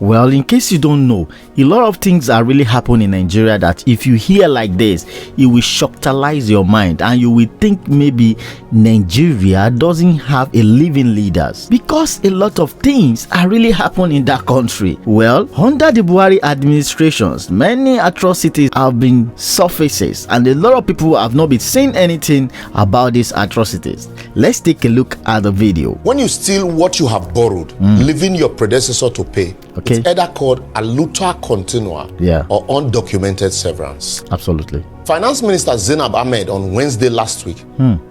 Well, in case you don't know, a lot of things are really happening in Nigeria that if you hear like this, it will shocktalize your mind and you will think maybe Nigeria doesn't have a living leaders, because a lot of things are really happening in that country. Well, under the Buhari administrations, many atrocities have been surfaces and a lot of people have not been saying anything about these atrocities. Let's take a look at the video. When you steal what you have borrowed, leaving your predecessor to pay, it's either called aluta continua or undocumented severance. Absolutely. Finance Minister Zainab Ahmed on Wednesday last week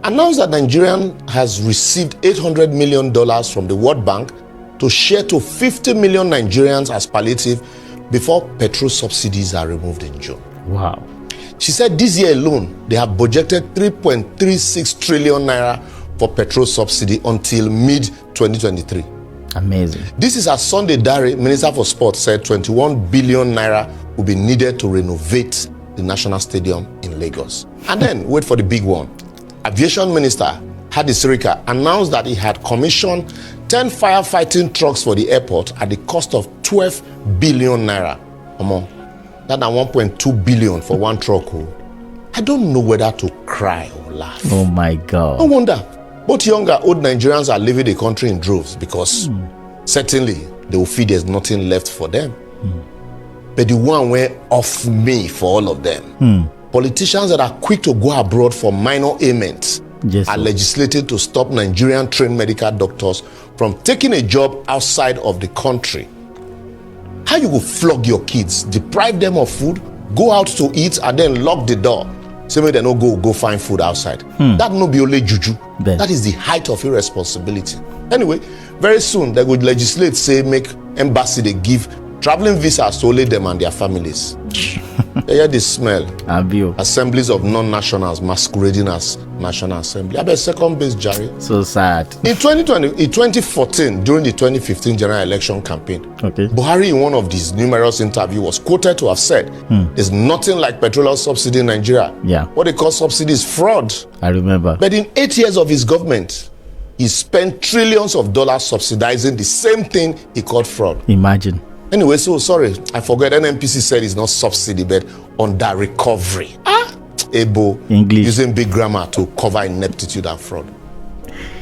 announced that Nigeria has received $800 million from the World Bank to share to 50 million Nigerians as palliative before petrol subsidies are removed in June. Wow. She said this year alone, they have budgeted 3.36 trillion naira for petrol subsidy until mid-2023. Amazing. This is as Sunday Dare, Minister for Sport, said 21 billion naira will be needed to renovate the National Stadium in Lagos. And then, wait for the big one. Aviation Minister Hadi Sirika announced that he had commissioned 10 firefighting trucks for the airport at the cost of 12 billion naira. That's 1.2 billion for one truck. I don't know whether to cry or laugh. Oh my God. No wonder. Both young and old Nigerians are leaving the country in droves because certainly they will feel there's nothing left for them. But the one went off me for all of them. Politicians that are quick to go abroad for minor ailments are legislated to stop Nigerian trained medical doctors from taking a job outside of the country. How you will flog your kids, deprive them of food, go out to eat and then lock the door? Say maybe they no go find food outside. That no be only juju. That is the height of irresponsibility. Anyway, very soon they would legislate, say make embassy they give traveling visas to only them and their families. They hear the smell. Assemblies of non-nationals masquerading as National Assembly. I bet second base, Jerry. So sad. In 2014, during the 2015 general election campaign, Buhari in one of these numerous interviews was quoted to have said, there's nothing like petroleum subsidy in Nigeria. What they call subsidy is fraud. I remember. But in 8 years of his government, he spent trillions of dollars subsidizing the same thing he called fraud. Imagine. Anyway, so sorry, I forgot. NNPC said it's not subsidy, but under recovery. Able English using big grammar to cover ineptitude and fraud.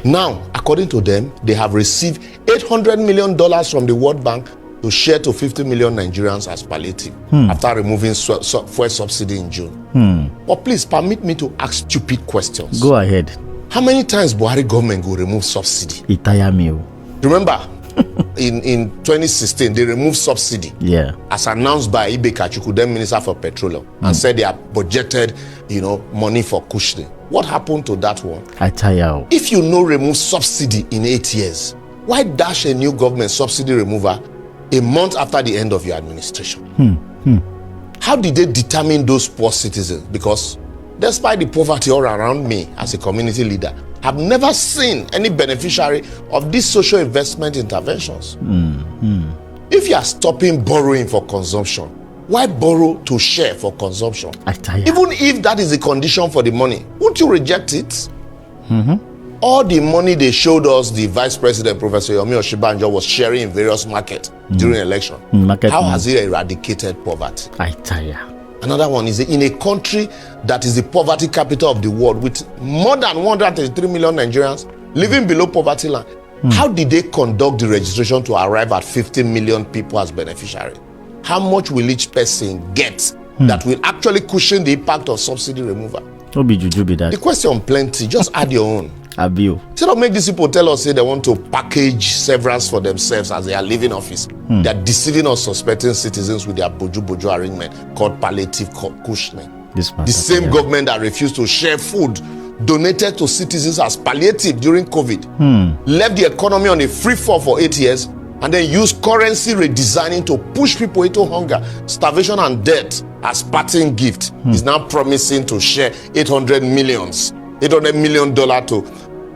Now, according to them, they have received $800 million from the World Bank to share to 50 million Nigerians as palliative after removing fuel subsidy in June. But please permit me to ask stupid questions. Go ahead. How many times Buhari government will remove subsidy? It tire me. Remember, in 2016, they removed subsidy. As announced by Ibe Kachuku, then Minister for Petroleum, and said they have budgeted, money for cushioning. What happened to that one? I tire. If you know remove subsidy in 8 years, why dash a new government subsidy remover a month after the end of your administration? How did they determine those poor citizens? Because despite the poverty all around me as a community leader, I've never seen any beneficiary of these social investment interventions. If you are stopping borrowing for consumption, why borrow to share for consumption? Even if that is the condition for the money, won't you reject it? All the money they showed us, the Vice President, Professor Yomi Oshibanjo, was sharing in various markets during election. How has it eradicated poverty? Another one is in a country that is the poverty capital of the world with more than 133 million Nigerians living below poverty line. How did they conduct the registration to arrive at 50 million people as beneficiary? How much will each person get that will actually cushion the impact of subsidy removal? The question plenty, just add your own. Instead of make these people tell us say they want to package severance for themselves as they are leaving office, they are deceiving or suspecting citizens with their boju arrangement called palliative cushioning. The same government that refused to share food donated to citizens as palliative during COVID, left the economy on a free fall for 8 years, and then used currency redesigning to push people into hunger, starvation, and death as parting gift. Is now promising to share $800 million to,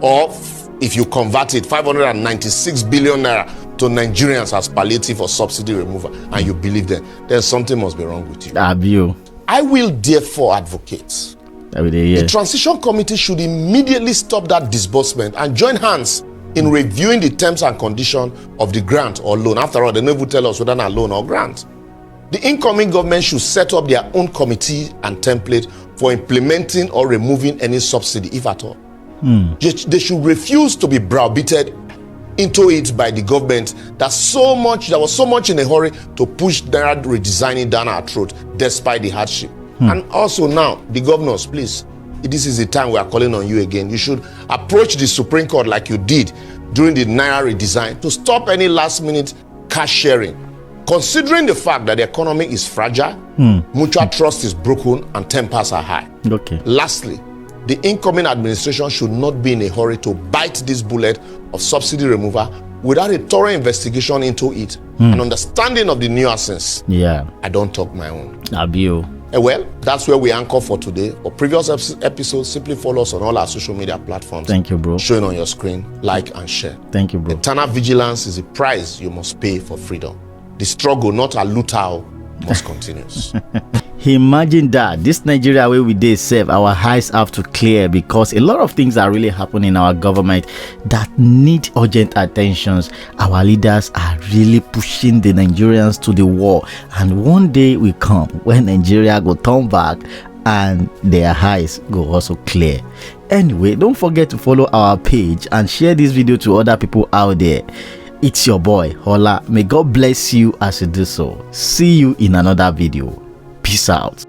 or if you convert it, 596 billion naira to Nigerians as palliative or subsidy removal, and you believe them, then something must be wrong with you. I will therefore advocate the transition committee should immediately stop that disbursement and join hands in reviewing the terms and conditions of the grant or loan. After all, they never tell us whether it's a loan or grant. The incoming government should set up their own committee and template for implementing or removing any subsidy, if at all. They should refuse to be browbeated into it by the government that was so much in a hurry to push that redesigning down our throat despite the hardship. And also now, the governors, please, this is the time we are calling on you again. You should approach the Supreme Court like you did during the Naira redesign to stop any last-minute cash sharing. Considering the fact that the economy is fragile, mutual trust is broken, and tempers are high. Okay. Lastly, the incoming administration should not be in a hurry to bite this bullet of subsidy removal without a thorough investigation into it and understanding of the nuances. Yeah. I don't talk my own. Abio. Well, that's where we anchor for today. For previous episodes, simply follow us on all our social media platforms. Thank you, bro. Showing on your screen, like and share. Thank you, bro. Eternal vigilance is a price you must pay for freedom. The struggle, not a looter, must continue. Imagine that this Nigeria where we dey serve, our eyes have to clear because a lot of things are really happening in our government that need urgent attentions. Our leaders are really pushing the Nigerians to the wall, and one day will come when Nigeria go turn back and their eyes go also clear. Anyway, don't forget to follow our page and share this video to other people out there. It's your boy Wahala. May God bless you as you do so. See you in another video. Peace out.